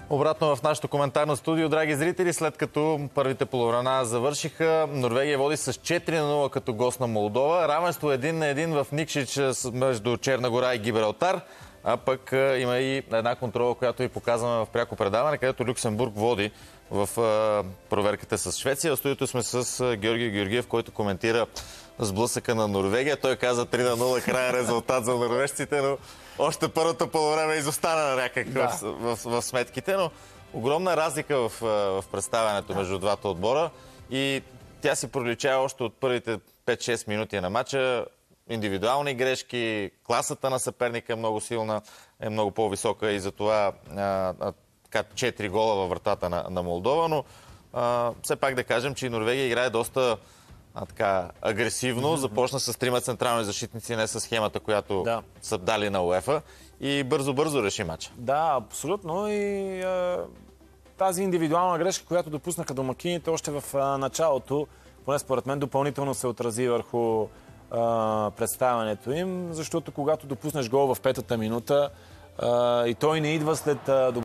Обратно в нашото коментарно студио, драги зрители, след като първите полувремена завършиха, Норвегия води с 4-0 като гост на Молдова. Равенство 1-1 в Никшич между Черна гора и Гибралтар. А пък има и една контрола, която ви показваме в пряко предаване, където Люксембург води в проверката с Швеция. В студиото сме с Георги Георгиев, който коментира сблъсъка на Норвегия. Той каза 3-0 краен резултат за норвежците, но още първото полувреме изостана някак в сметките, но огромна разлика в представянето между двата отбора и тя си проличава още от първите 5-6 минути на матча. Индивидуални грешки, класата на съперника е много силна, е много по-висока и затова 4 гола във вратата на Молдова, но все пак да кажем, че и Норвегия играе доста агресивно. Започна с 3 централни защитници, не с схемата, която са дали на УЕФА и бързо реши матча. Да, абсолютно. И тази индивидуална грешка, която допуснаха домакините още в началото, поне според мен допълнително се отрази върху представянето им, защото когато допуснеш гол в 5-та минута и той не идва след